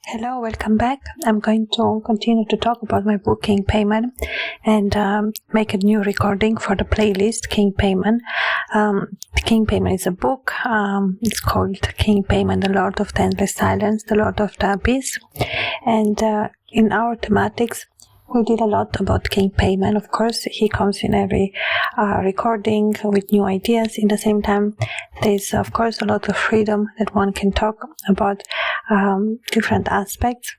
Hello, welcome back. I'm going to continue to talk about my book King Paimon and make a new recording for the playlist King Paimon. King Paimon is a book. It's called King Paimon, the Lord of the Endless Silence, the Lord of the Abyss. And in our thematics, we did a lot about King Paimon. Of course, he comes in every recording with new ideas. In the same time, there's, of course, a lot of freedom that one can talk about different aspects.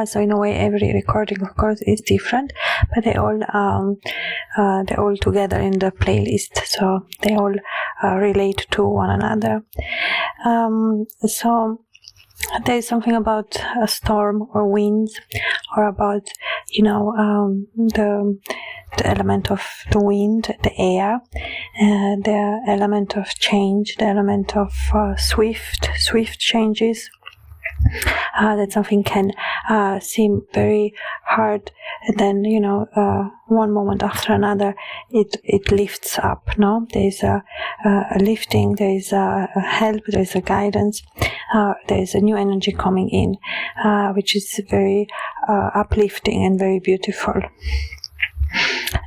So in a way, every recording, of course, is different, but they're all together in the playlist, so they all relate to one another. So there is something about a storm or winds, or about, the element of the wind, the air, the element of change, the element of swift changes. That something can seem very hard, and then one moment after another it lifts up. No, there is a lifting, there is a help, there is a guidance, there is a new energy coming in, which is very uplifting and very beautiful.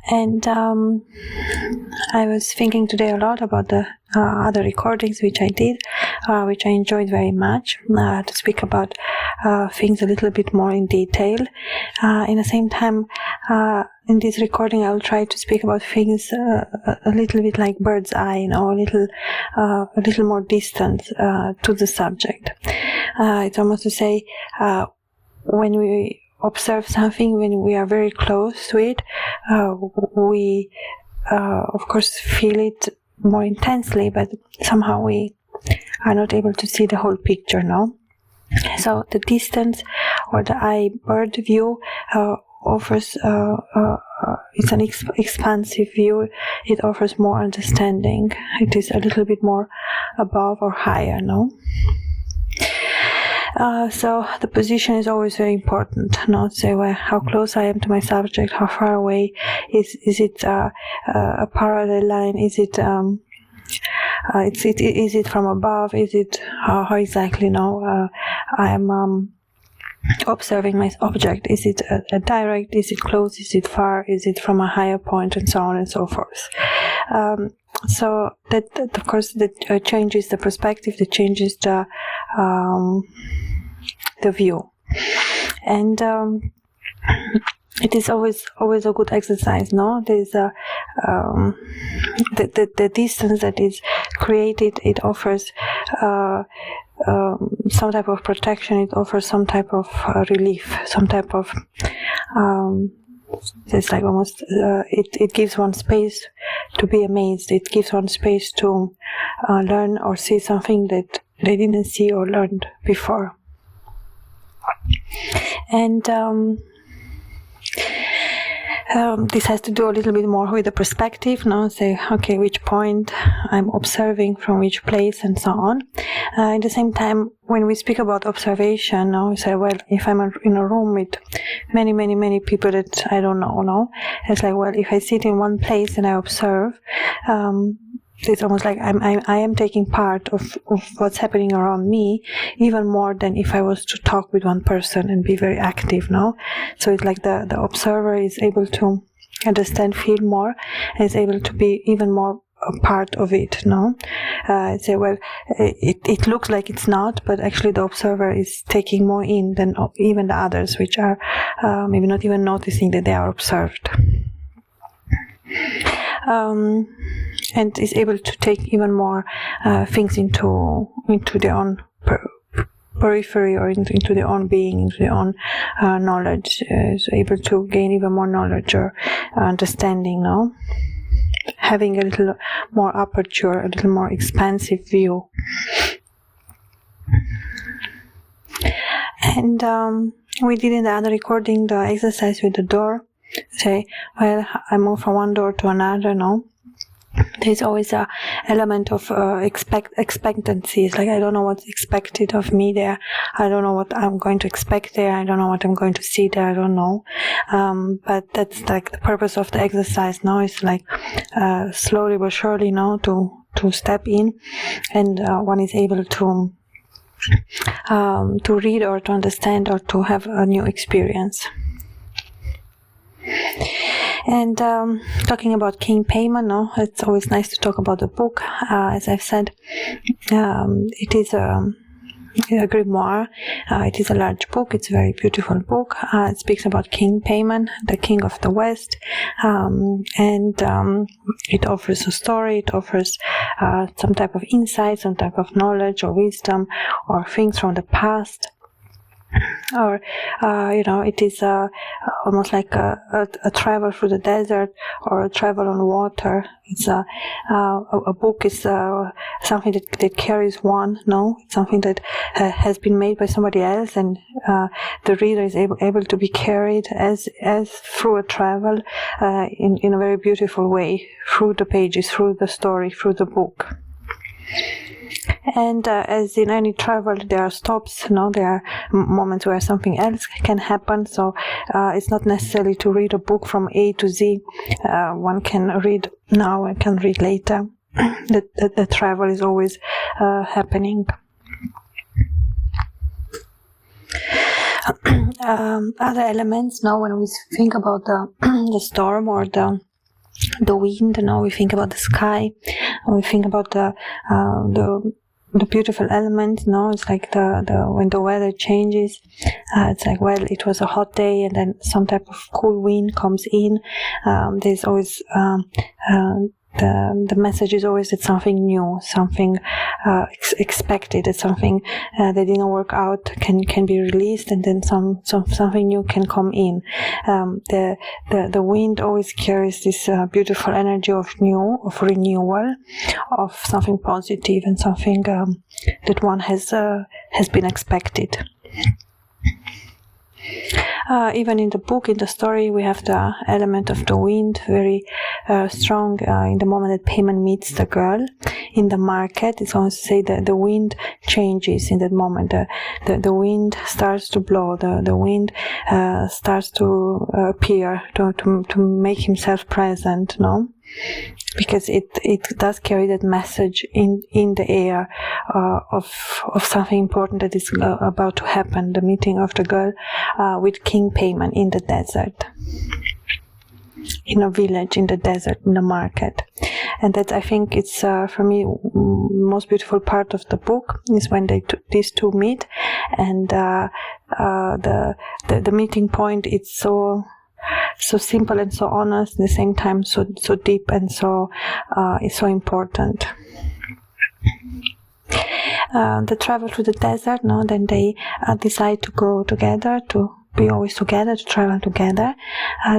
And I was thinking today a lot about the other recordings which I did, which I enjoyed very much, to speak about things a little bit more in detail. In the same time, in this recording, I'll try to speak about things a little bit like bird's eye, a little more distant to the subject. It's almost to say, when we observe something, when we are very close to it, we of course feel it more intensely, but somehow we are not able to see the whole picture, no? So the distance or the eye bird view offers it's an expansive view. It offers more understanding. It is a little bit more above or higher, no? So the position is always very important. Not say, well, how close I am to my subject, how far away is it a parallel line? Is it is it from above? Is it how exactly? No, I am observing my object. Is it a direct? Is it close? Is it far? Is it from a higher point? And so on and so forth. So that of course that changes the perspective. That changes the view, and it is always a good exercise. No, there's the distance that is created. It offers some type of protection. It offers some type of relief. Some type of it's like almost it gives one space to be amazed. It gives one space to learn or see something that they didn't see or learned before. And this has to do a little bit more with the perspective, no? Say, okay, which point I'm observing from which place and so on. At the same time, when we speak about observation, no, we say, well, if I'm in a room with many people that I don't know, no? It's like, well, if I sit in one place and I observe, it's almost like I am taking part of what's happening around me, even more than if I was to talk with one person and be very active, no? So it's like the observer is able to understand, feel more, and is able to be even more a part of it, no? Say, well, it looks like it's not, but actually the observer is taking more in than even the others, which are maybe not even noticing that they are observed. And is able to take even more things into their own periphery, or into their own being, into their own knowledge. Is able to gain even more knowledge or understanding, no? Having a little more aperture, a little more expansive view. And we did in the other recording the exercise with the door. Say, well, I move from one door to another, no? There's always a element of expectancy. It's like, I don't know what's expected of me there. I don't know what I'm going to expect there. I don't know what I'm going to see there. I don't know. But that's like the purpose of the exercise, no? It's like slowly but surely, no, to step in, and one is able to to read or to understand or to have a new experience. And talking about King Paimon, no, it's always nice to talk about the book. As I've said, it is a grimoire. It is a large book. It's a very beautiful book. It speaks about King Paimon, the king of the West, and it offers a story. It offers some type of insight, some type of knowledge or wisdom, or things from the past. Or it is almost like a travel through the desert or a travel on water. It's a book is something that carries one. No, it's something that has been made by somebody else, and the reader is able to be carried as through a travel in a very beautiful way through the pages, through the story, through the book. And as in any travel, there are stops, there are moments where something else can happen. So it's not necessary to read a book from A to Z. One can read now and can read later. The travel is always happening. Other elements, now when we think about the storm or the wind, we think about the sky, we think about the beautiful element. It's like the when the weather changes, it's like, well, it was a hot day and then some type of cool wind comes in. There's always the message is always that something new, something expected, that something that didn't work out can be released, and then something new can come in. The wind always carries this beautiful energy of renewal, of something positive and something that one has been expected. Even in the book, in the story, we have the element of the wind very strong in the moment that Paimon meets the girl in the market. It's almost to say that the wind changes in that moment. The wind starts to blow. The wind starts to appear, to make himself present, because it does carry that message in the air of something important that is about to happen, the meeting of the girl with King Paimon in the desert, in a village in the desert, in the market. And that, I think, it's for me most beautiful part of the book is when these two meet, and the meeting point, it's so simple and so honest, at the same time so deep, and so it's so important. The travel through the desert, then they decide to go together, to be always together, to travel together.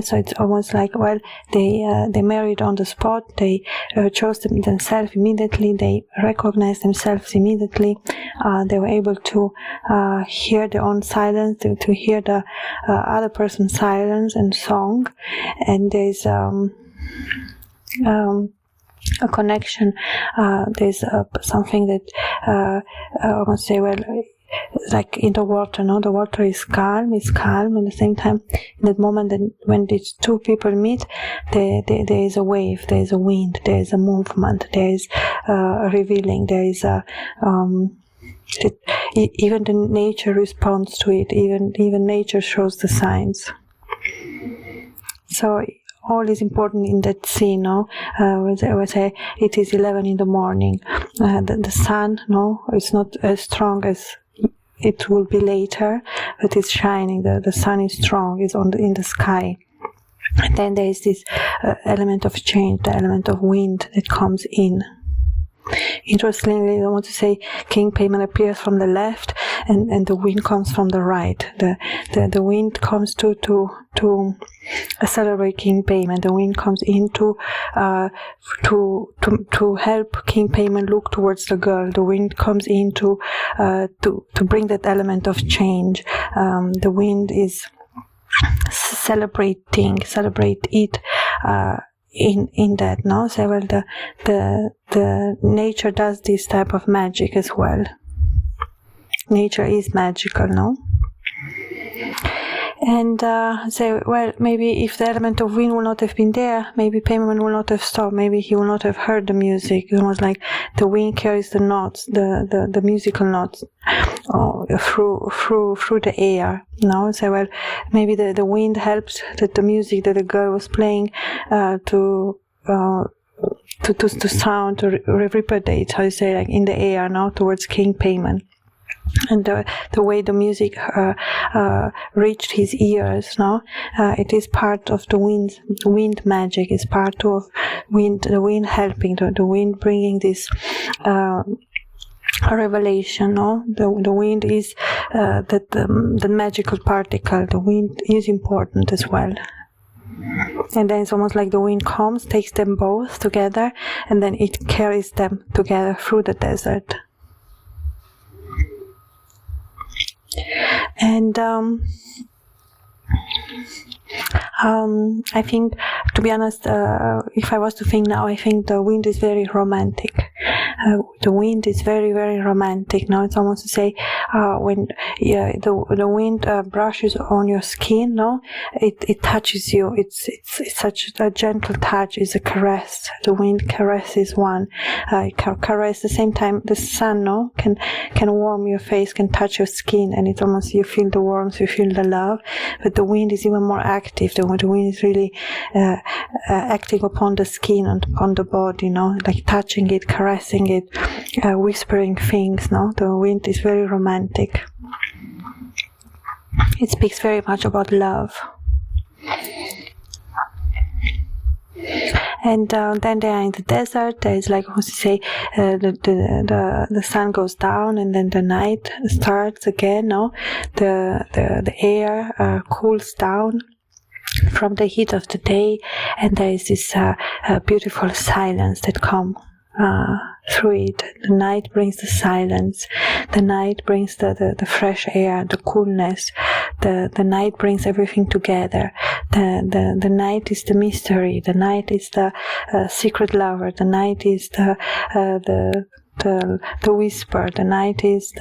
So it's almost like, well, they married on the spot. They chose themselves immediately. They recognized themselves immediately. They were able to hear their own silence, to hear the other person's silence and song. And there's a connection. There's something that I must say, well, like in the water, the water is calm, and at the same time, in that moment that when these two people meet, there is a wave, there is a wind, there is a movement, there is a revealing, there is even the nature responds to it, even nature shows the signs. So all is important in that scene, I say it is 11 in the morning. The sun, it's not as strong as it will be later, but it's shining. The sun is strong, is in the sky. And then there is this element of change, the element of wind that comes in. Interestingly, I want to say King Paimon appears from the left, and the wind comes from the right. The wind comes to celebrate King Paimon. The wind comes in to help King Paimon look towards the girl. The wind comes in to bring that element of change. The wind is celebrate it. In that, so well, the nature does this type of magic as well. Nature is magical, And say, well, maybe if the element of wind would not have been there, maybe Paimon would not have stopped. Maybe he would not have heard the music. It was like the wind carries the notes, the musical notes, through the air. So, well, maybe the wind helped the music that the girl was playing to sound, to reverberate, how you say, like in the air, towards King Paimon. And the way the music reached his ears, it is part of the wind magic. It's part of the wind helping, the wind bringing this revelation. The wind is the magical particle. The wind is important as well. And then it's almost like the wind comes, takes them both together, and then it carries them together through the desert. And I think, to be honest, if I was to think now, I think the wind is very romantic. The wind is very, very romantic. Now it's almost to say when the wind brushes on your skin, it touches you. It's such a gentle touch. It's a caress. The wind caresses one. Caress at the same time. The sun, can warm your face, can touch your skin, and it's almost you feel the warmth, you feel the love. But the wind is even more active. The wind is really acting upon the skin and upon the body, like touching it, caressing it, whispering things. The wind is very romantic. It speaks very much about love. And then they are in the desert. There is, like, how to say, the sun goes down, and then the night starts again. The air cools down from the heat of the day, and there is this beautiful silence that comes through it. The night brings the silence. The night brings the fresh air, the coolness. The night brings everything together. The night is the mystery. The night is the secret lover. The night is the whisper. The night is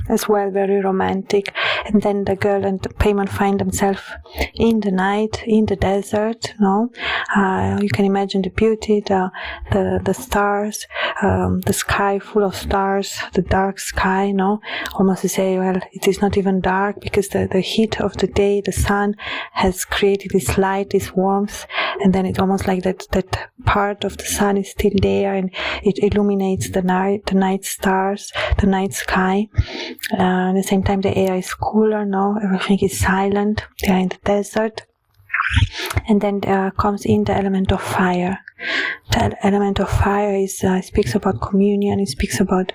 as well very romantic. And then the girl and Paimon find themselves in the night, in the desert. You can imagine the beauty, the stars, the sky full of stars, the dark sky. Almost to say, well, it is not even dark, because the heat of the day, the sun has created this light, this warmth, and then it's almost like that part of the sun is still there, and it illuminates the night stars, the night sky. At the same time, the air is cooler. Everything is silent. They are in the desert. And then comes in the element of fire. The element of fire speaks about communion. It speaks about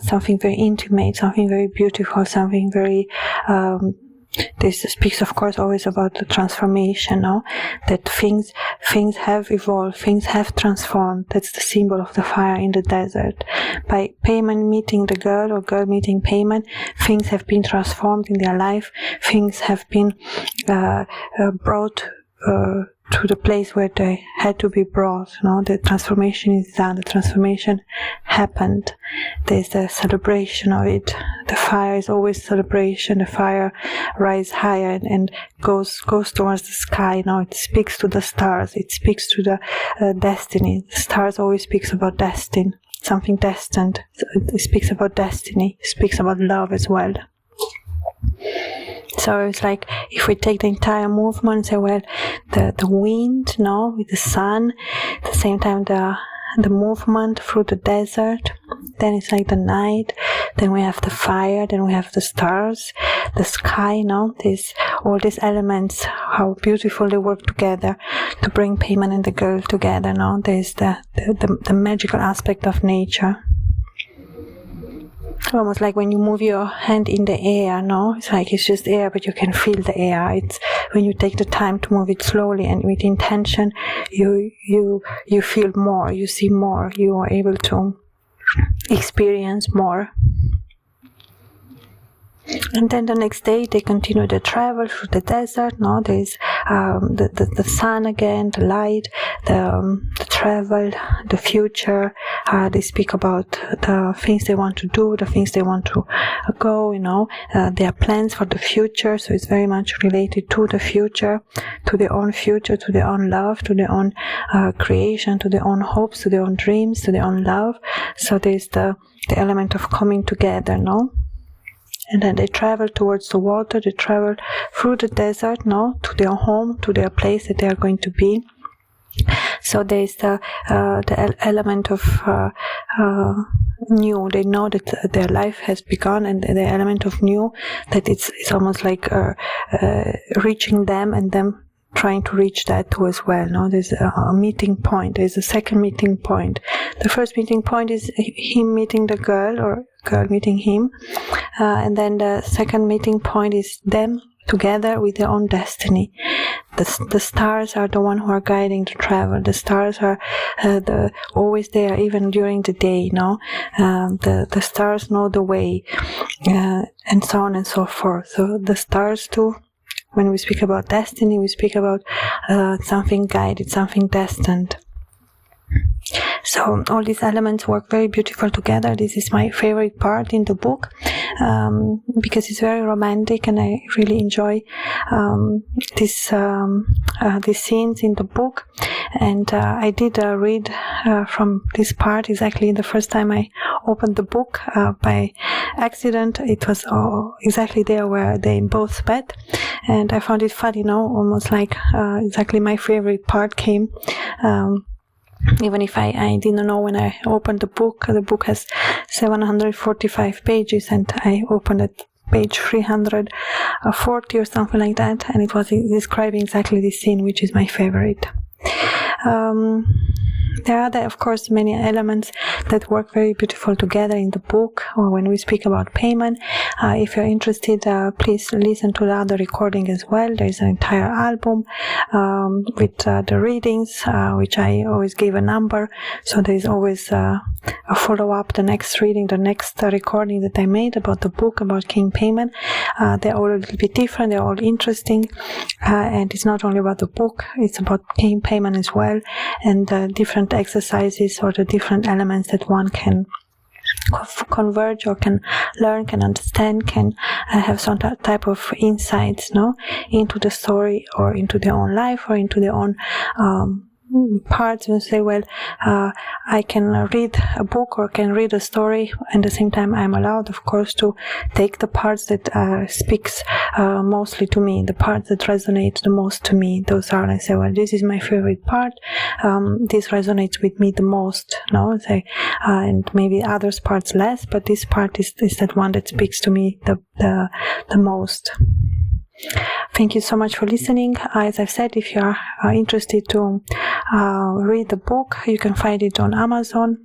something very intimate, something very beautiful, something very this speaks, of course, always about the transformation, that things have evolved, things have transformed. That's the symbol of the fire in the desert. By Paimon meeting the girl, or girl meeting Paimon, things have been transformed in their life. Things have been brought to the place where they had to be brought. The transformation is done. The transformation happened. There's a celebration of it. The fire is always celebration. The fire rises higher and goes towards the sky. It speaks to the stars. It speaks to the destiny. The stars always speaks about destiny, something destined. It speaks about destiny. It speaks about love as well. So it's like, if we take the entire movement and say, well, the wind, with the sun, at the same time the movement through the desert, then it's like the night, then we have the fire, then we have the stars, the sky, all these elements, how beautiful they work together to bring Paimon and the girl together. There's the magical aspect of nature. Almost like when you move your hand in the air, it's like it's just air, but you can feel the air. It's when you take the time to move it slowly and with intention, you feel more, you see more, you are able to experience more. And then the next day they continue the travel through the desert. No, there's the sun again, the light, the travel, the future. They speak about the things they want to do, the things they want to go. Their plans for the future. So it's very much related to the future, to their own future, to their own love, to their own creation, to their own hopes, to their own dreams, to their own love. So there's the element of coming together. No. And then they travel towards the water, they travel through the desert, to their home, to their place that they are going to be. So there's the element of new. They know that their life has begun, and the element of new, that it's almost like reaching them and them trying to reach that too as well. There's a meeting point. There's a second meeting point. The first meeting point is him meeting the girl, or girl meeting him, and then the second meeting point is them together with their own destiny. The stars are the one who are guiding the travel. The stars are always there, even during the day. The stars know the way, and so on and so forth. So the stars too. When we speak about destiny, we speak about something guided, something destined. So all these elements work very beautiful together. This is my favorite part in the book, because it's very romantic, and I really enjoy these scenes in the book. And I did read from this part exactly the first time I opened the book by accident. It was exactly there where they both met, and I found it funny, almost like exactly my favorite part came. Even if I didn't know when I opened the book has 745 pages, and I opened at page 340 or something like that, and it was describing exactly this scene, which is my favorite. There are, of course, many elements that work very beautiful together in the book, or when we speak about Paimon. If you're interested, please listen to the other recording as well. There's an entire album with the readings, which I always give a number. So there's always a follow-up, the next reading, the next recording that I made about the book, about King Paimon. They're all a little bit different. They're all interesting. And it's not only about the book, it's about King Paimon as well, and different exercises, or the different elements that one can converge or can learn, can understand, can have some type of insights into the story, or into their own life, or into their own parts, and say, well, I can read a book or can read a story, and at the same time I'm allowed, of course, to take the parts that speaks mostly to me, the parts that resonate the most to me. Those are, I say, well, this is my favorite part, this resonates with me the most, and maybe others parts less, but this part is that one that speaks to me the most. Thank you so much for listening. As I've said, if you are interested to read the book, you can find it on Amazon.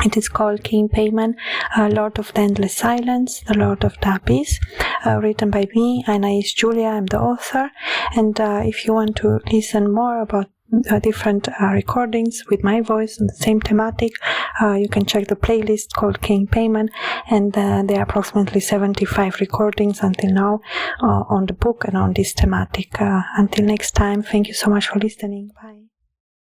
It is called King Paimon, Lord of the Endless Silence, the Lord of the Abyss, written by me, Anais Giulia. I'm the author. And if you want to listen more about different recordings with my voice on the same thematic, you can check the playlist called King Paimon, and there are approximately 75 recordings until now on the book and on this thematic. Until next time, thank you so much for listening. Bye.